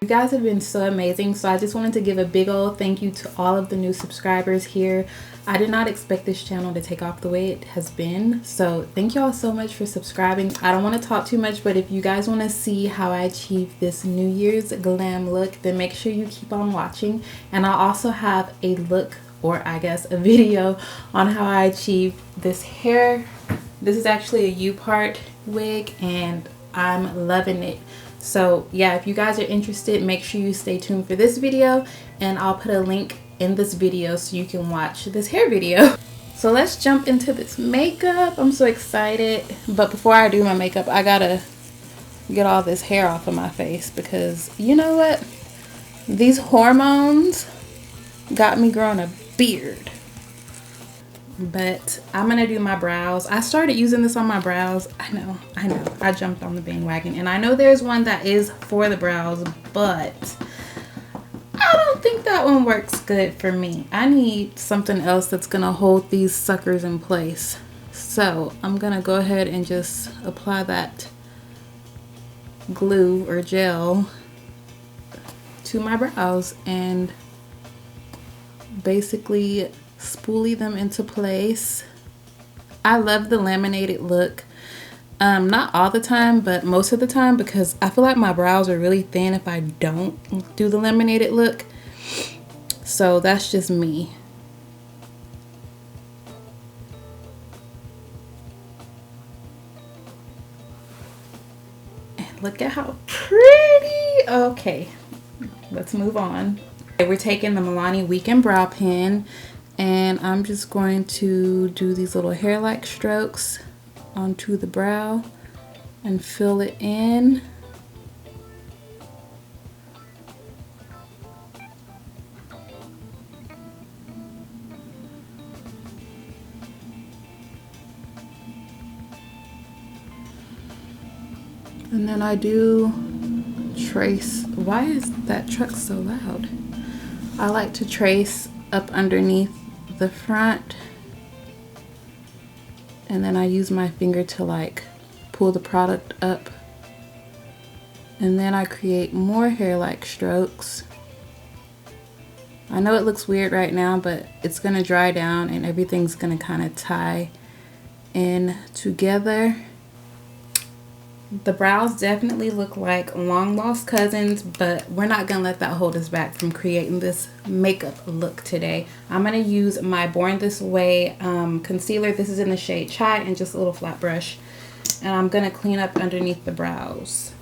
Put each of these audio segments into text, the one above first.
You guys have been so amazing, so I just wanted to give a big old thank you to all of the new subscribers here. I did not expect this channel to take off the way it has been, so thank y'all so much for subscribing. I don't want to talk too much, but if you guys want to see how I achieve this New Year's glam look, then make sure you keep on watching. And I'll also have a look, or I guess a video, on how I achieved this hair. This is actually a U-part wig and I'm loving it. So yeah, if you guys are interested, make sure you stay tuned for this video, and I'll put a link in this video so you can watch this hair video. So let's jump into this makeup. I'm so excited, but before I do my makeup, I gotta get all this hair off of my face because you know what? These hormones got me growing a beard. But I'm gonna do my brows. I started using this on my brows. I know, I jumped on the bandwagon, and I know there's one that is for the brows, but I don't think that one works good for me. I need something else that's gonna hold these suckers in place. So I'm gonna go ahead and just apply that glue or gel to my brows and basically spoolie them into place. I love the laminated look. Not all the time, but most of the time, because I feel like my brows are really thin if I don't do the laminated look. So that's just me. And look at how pretty. Okay, let's move on. We're taking the Milani Weekend Brow Pen, and I'm just going to do these little hair-like strokes onto the brow and fill it in. And then I do trace. Why is that truck so loud? I like to trace up underneath the front, and then I use my finger to like pull the product up, and then I create more hair-like strokes. I know it looks weird right now, but it's gonna dry down and everything's gonna kind of tie in together. The brows definitely look like long lost cousins, but we're not gonna let that hold us back from creating this makeup look today. I'm gonna use my Born This Way concealer. This is in the shade Chai, and just a little flat brush. And I'm gonna clean up underneath the brows.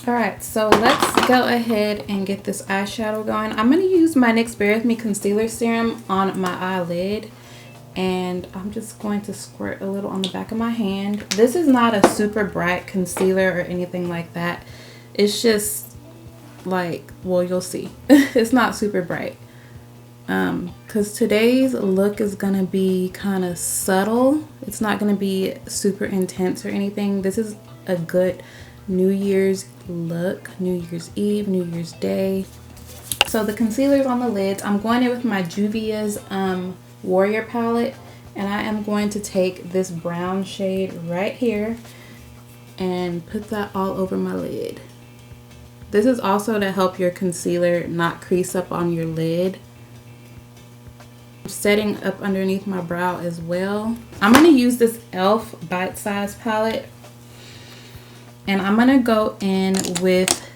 Alright, so let's go ahead and get this eyeshadow going. I'm going to use my NYX Bare With Me Concealer Serum on my eyelid. And I'm just going to squirt a little on the back of my hand. This is not a super bright concealer or anything like that. It's just like, well, you'll see. It's not super bright. Because today's look is going to be kind of subtle. It's not going to be super intense or anything. This is a good New Year's look, New Year's Eve, New Year's Day. So the concealer's on the lids. I'm going in with my Juvia's Warrior palette, and I am going to take this brown shade right here and put that all over my lid. This is also to help your concealer not crease up on your lid. I'm setting up underneath my brow as well. I'm going to use this e.l.f. Bite Size palette. And I'm going to go in with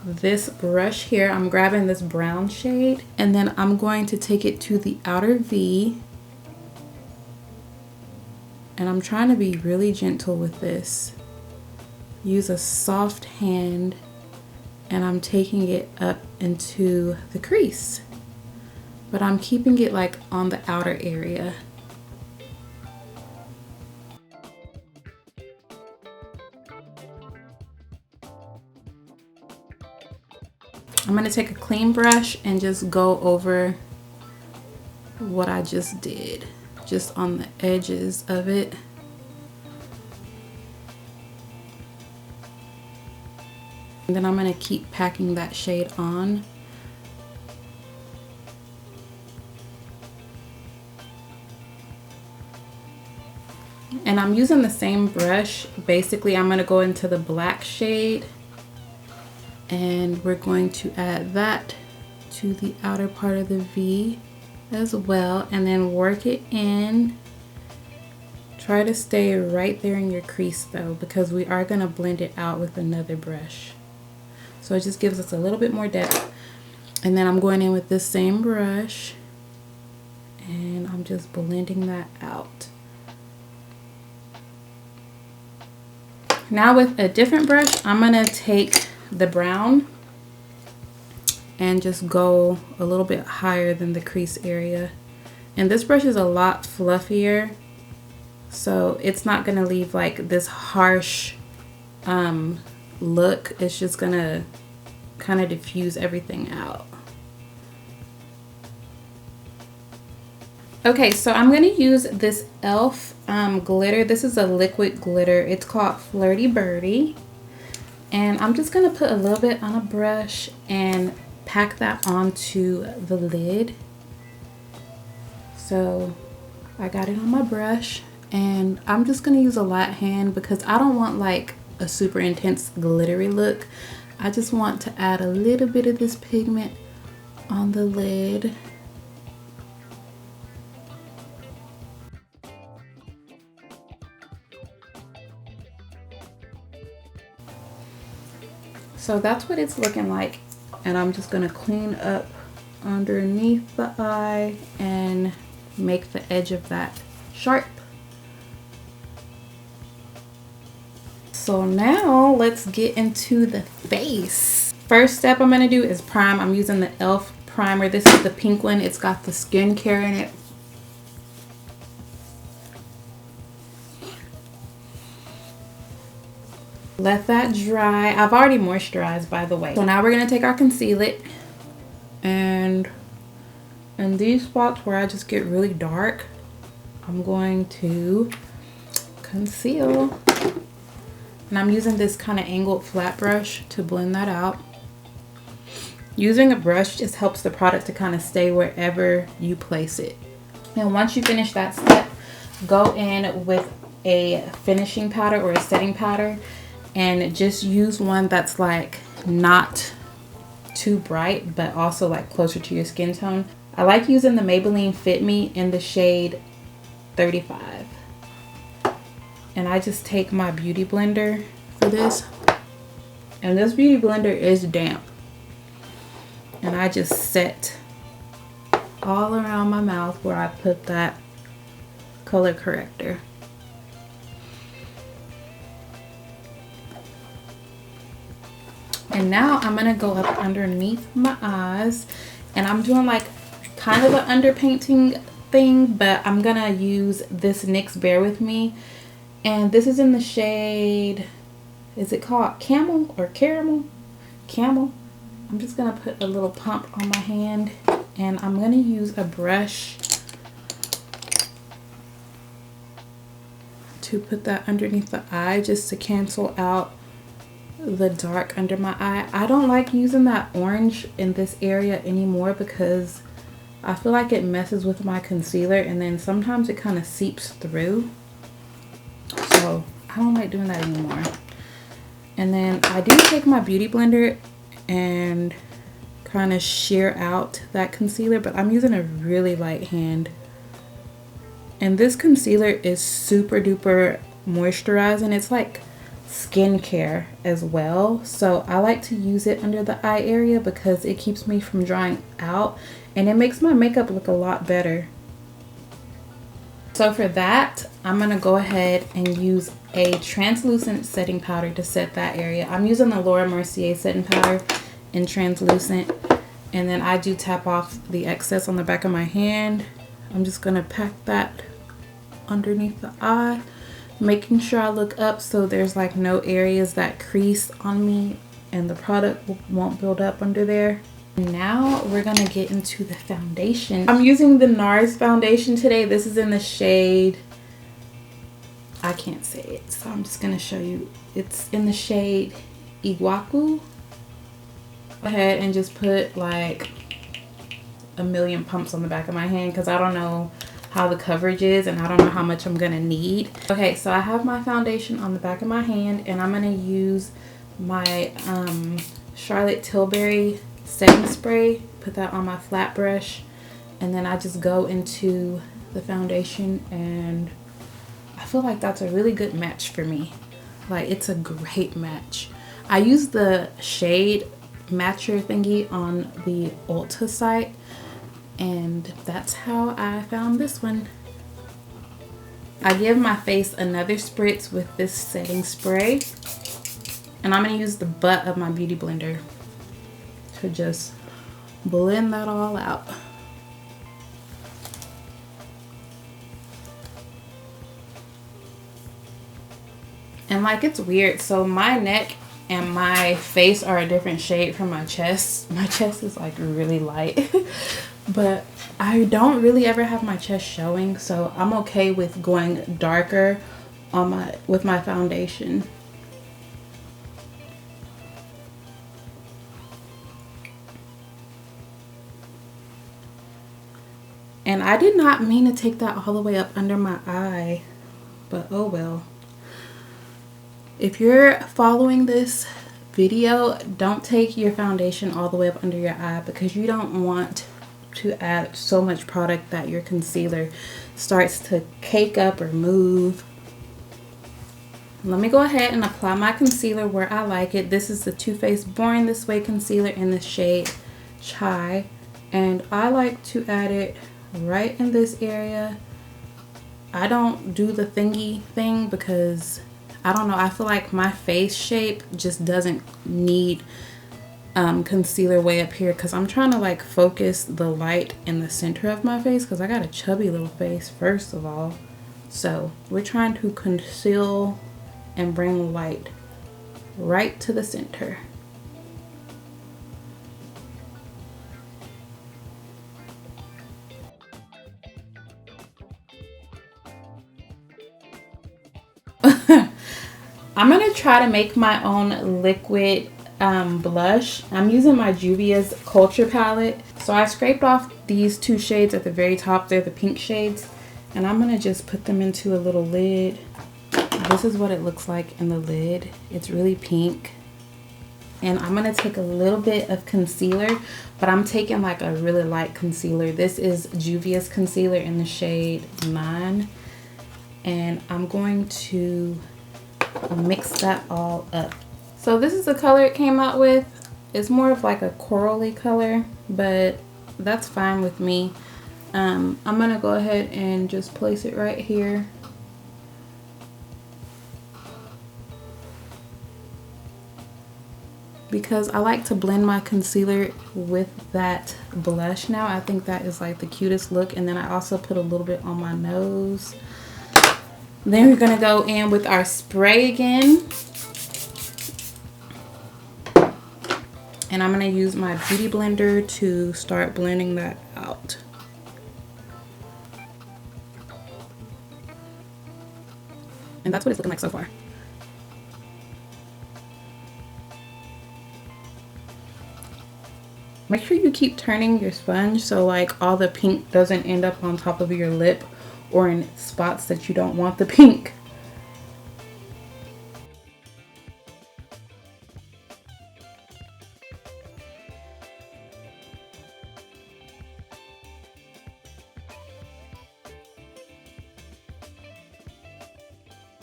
this brush here. I'm grabbing this brown shade, and then I'm going to take it to the outer V. And I'm trying to be really gentle with this. Use a soft hand, and I'm taking it up into the crease. But I'm keeping it like on the outer area. I'm going to take a clean brush and just go over what I just did, just on the edges of it. And then I'm going to keep packing that shade on. And I'm using the same brush. Basically, I'm going to go into the black shade and we're going to add that to the outer part of the V as well, and then work it in. Try to stay right there in your crease though, because we are going to blend it out with another brush. So it just gives us a little bit more depth. And then I'm going in with this same brush and I'm just blending that out. Now with a different brush, I'm going to take the brown and just go a little bit higher than the crease area. And this brush is a lot fluffier, so it's not going to leave like this harsh look. It's just going to kind of diffuse everything out. Okay, so I'm going to use this e.l.f. glitter. This is a liquid glitter. It's called Flirty Birdie. And I'm just going to put a little bit on a brush and pack that onto the lid. So I got it on my brush and I'm just going to use a light hand because I don't want like a super intense glittery look. I just want to add a little bit of this pigment on the lid. So that's what it's looking like, and I'm just going to clean up underneath the eye and make the edge of that sharp. So now let's get into the face. First step I'm going to do is prime. I'm using the e.l.f. primer. This is the pink one. It's got the skincare in it. Let that dry. I've already moisturized, by the way. So now we're going to take our concealer, and in these spots where I just get really dark, I'm going to conceal. And I'm using this kind of angled flat brush to blend that out. Using a brush just helps the product to kind of stay wherever you place it. And once you finish that step, go in with a finishing powder or a setting powder. And just use one that's like not too bright, but also like closer to your skin tone. I like using the Maybelline Fit Me in the shade 35. And I just take my beauty blender for this. And this beauty blender is damp. And I just set all around my mouth where I put that color corrector. And now I'm going to go up underneath my eyes, and I'm doing like kind of an underpainting thing, but I'm going to use this NYX Bear With Me. And this is in the shade, is it called Camel or Caramel? Camel. I'm just going to put a little pump on my hand, and I'm going to use a brush to put that underneath the eye just to cancel out the dark under my eye. I don't like using that orange in this area anymore because I feel like it messes with my concealer, and then sometimes it kind of seeps through. So I don't like doing that anymore. And then I do take my beauty blender and kind of shear out that concealer, but I'm using a really light hand. And this concealer is super duper moisturizing. It's like skincare as well, so I like to use it under the eye area because it keeps me from drying out and it makes my makeup look a lot better. So for that, I'm gonna go ahead and use a translucent setting powder to set that area. I'm using the Laura Mercier setting powder in translucent, and then I do tap off the excess on the back of my hand. I'm just gonna pack that underneath the eye, making sure I look up so there's like no areas that crease on me and the product won't build up under there. Now we're gonna get into the foundation. I'm using the NARS foundation today. This is in the shade, I can't say it, so I'm just gonna show you. It's in the shade Iguaku. Go ahead and just put like a million pumps on the back of my hand because I don't know how the coverage is and I don't know how much I'm gonna need. Okay, so I have my foundation on the back of my hand and I'm gonna use my Charlotte Tilbury setting spray, put that on my flat brush, and then I just go into the foundation, and I feel like that's a really good match for me. Like, it's a great match. I use the shade matcher thingy on the Ulta site, and that's how I found this one. I give my face another spritz with this setting spray, and I'm going to use the butt of my beauty blender to just blend that all out. And like, it's weird, so my neck and my face are a different shade from my chest. My chest is like really light but I don't really ever have my chest showing, so I'm okay with going darker on with my foundation. And I did not mean to take that all the way up under my eye, but oh well. If you're following this video, don't take your foundation all the way up under your eye because you don't want to add so much product that your concealer starts to cake up or move. Let me go ahead and apply my concealer where I like it. This is the Too Faced Born This Way concealer in the shade Chai, and I like to add it right in this area. I don't do the thingy thing because I don't know, I feel like my face shape just doesn't need concealer way up here because I'm trying to like focus the light in the center of my face because I got a chubby little face first of all. So we're trying to conceal and bring light right to the center. I'm gonna try to make my own liquid blush. I'm using my Juvia's Culture palette. So I scraped off these two shades at the very top. They're the pink shades. And I'm gonna just put them into a little lid. This is what it looks like in the lid. It's really pink. And I'm gonna take a little bit of concealer, but I'm taking like a really light concealer. This is Juvia's concealer in the shade 9. And I'm going to mix that all up. So this is the color it came out with. It's more of like a corally color, but that's fine with me. I'm gonna go ahead and just place it right here. Because I like to blend my concealer with that blush now. I think that is like the cutest look. And then I also put a little bit on my nose. Then we're gonna go in with our spray again. And I'm gonna use my beauty blender to start blending that out. And that's what it's looking like so far. Make sure you keep turning your sponge so like all the pink doesn't end up on top of your lip or in spots that you don't want the pink.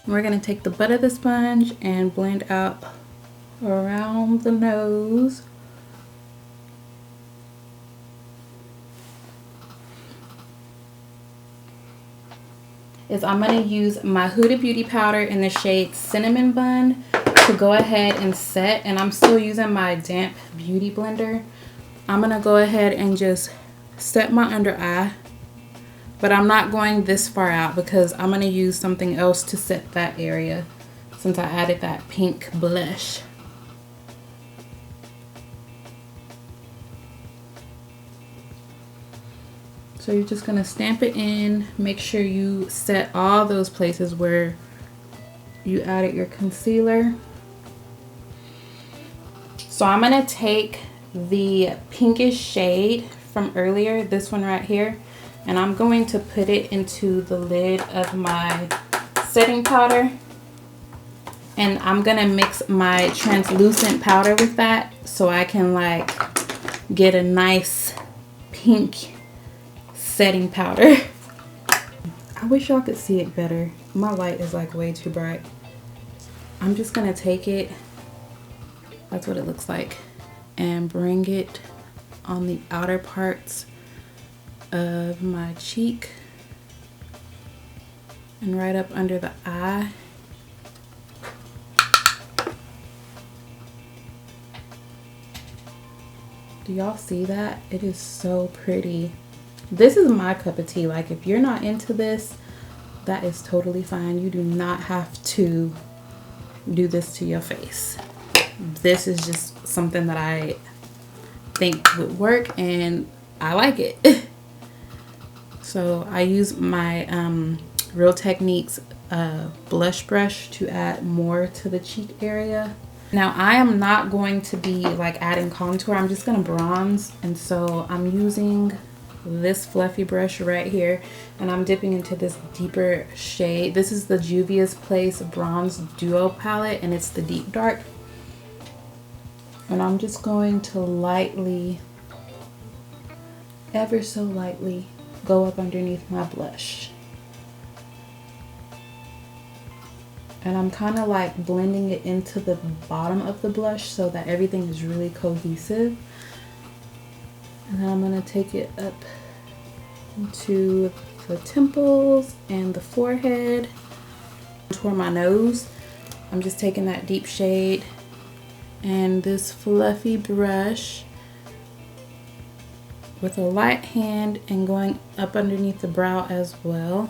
We're going to take the butt of the sponge and blend out around the nose. I'm going to use my Huda Beauty powder in the shade Cinnamon Bun to go ahead and set. And I'm still using my damp beauty blender. I'm going to go ahead and just set my under eye. But I'm not going this far out because I'm going to use something else to set that area since I added that pink blush. So you're just going to stamp it in. Make sure you set all those places where you added your concealer. So I'm going to take the pinkish shade from earlier, this one right here, and I'm going to put it into the lid of my setting powder. And I'm going to mix my translucent powder with that so I can like get a nice pink setting powder. I wish y'all could see it better. My light is like way too bright. I'm just going to take it, that's what it looks like, and bring it on the outer parts of my cheek and right up under the eye. Do y'all see that? It is so pretty. This is my cup of tea. Like, if you're not into this, that is totally fine. You do not have to do this to your face. This is just something that I think would work and I like it. So I use my Real Techniques blush brush to add more to the cheek area. Now I am not going to be like adding contour, I'm just gonna bronze, and so I'm using this fluffy brush right here and I'm dipping into this deeper shade. This is the Juvia's Place Bronze Duo palette and it's the deep dark. And I'm just going to lightly, ever so lightly, go up underneath my blush. And I'm kind of like blending it into the bottom of the blush so that everything is really cohesive. And then I'm going to take it up into the temples and the forehead, toward my nose. I'm just taking that deep shade and this fluffy brush with a light hand and going up underneath the brow as well.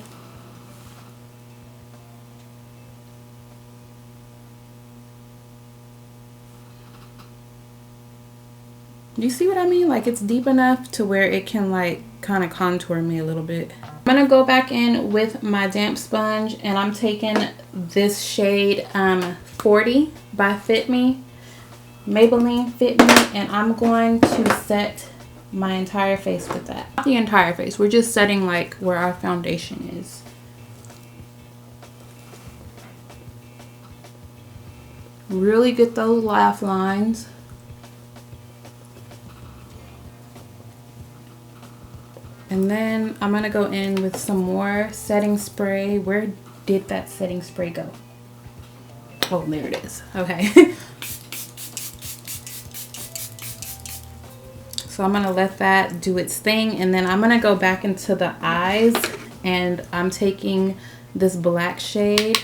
Do you see what I mean? Like, it's deep enough to where it can like kind of contour me a little bit. I'm gonna go back in with my damp sponge and I'm taking this shade 40 by Fit Me, Maybelline Fit Me, and I'm going to set my entire face with that. Not the entire face, we're just setting like where our foundation is. Really get those laugh lines. And then I'm gonna go in with some more setting spray. Where did that setting spray go? Oh, there it is. Okay. So I'm gonna let that do its thing, and then I'm gonna go back into the eyes and I'm taking this black shade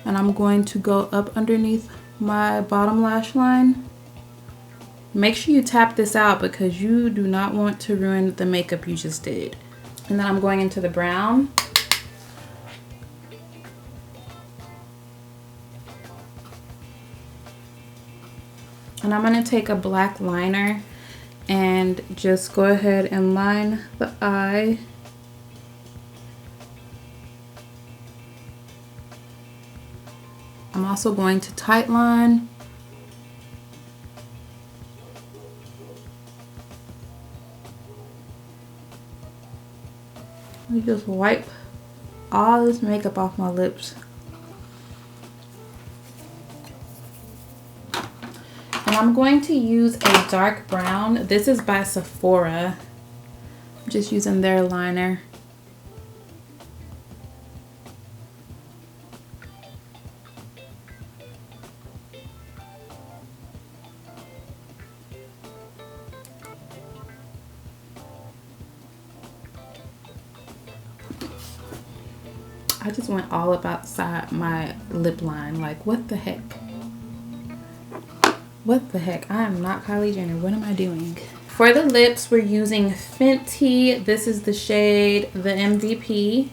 and I'm going to go up underneath my bottom lash line. Make sure you tap this out because you do not want to ruin the makeup you just did. And then I'm going into the brown. And I'm going to take a black liner and just go ahead and line the eye. I'm also going to tight line. Let me just wipe all this makeup off my lips. And I'm going to use a dark brown. This is by Sephora. I'm just using their liner. I just went all up outside my lip line. Like, what the heck? What the heck? I am not Kylie Jenner. What am I doing? For the lips, we're using Fenty. This is the shade, the MVP.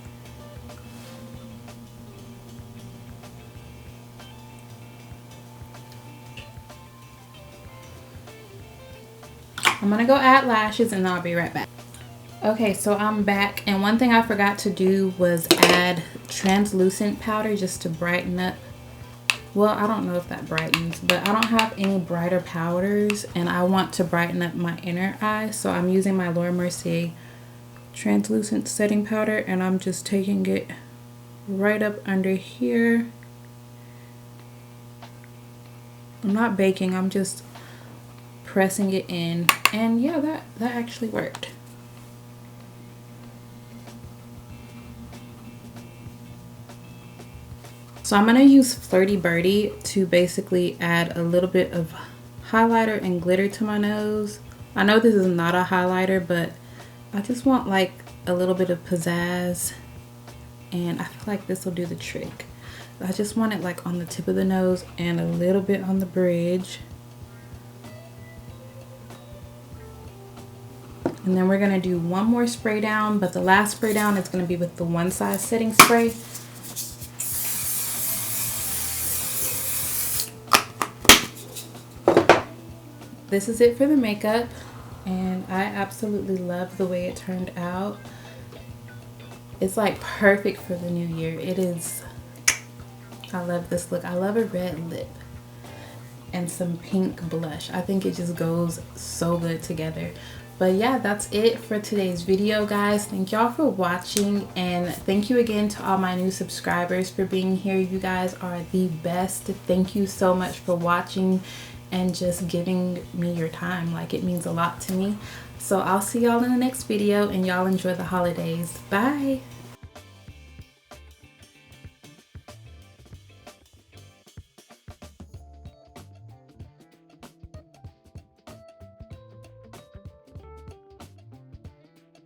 I'm gonna go add lashes and I'll be right back. Okay, so I'm back, and one thing I forgot to do was add translucent powder just to brighten up Well, I don't know if that brightens, but I don't have any brighter powders and I want to brighten up my inner eye. So I'm using my Laura Mercier translucent setting powder and I'm just taking it right up under here. I'm not baking, I'm just pressing it in, and yeah, that actually worked. So I'm going to use Flirty Birdie to basically add a little bit of highlighter and glitter to my nose. I know this is not a highlighter, but I just want like a little bit of pizzazz, and I feel like this will do the trick. I just want it like on the tip of the nose and a little bit on the bridge. And then we're going to do one more spray down, but the last spray down is going to be with the One Size setting spray. This is it for the makeup, and I absolutely love the way it turned out. It's like perfect for the new year. It is. I love this look. I love a red lip and some pink blush. I think it just goes so good together. But yeah, that's it for today's video, guys. Thank y'all for watching, and thank you again to all my new subscribers for being here. You guys are the best. Thank you so much for watching and just giving me your time. Like, it means a lot to me. So I'll see y'all in the next video, and y'all enjoy the holidays. Bye.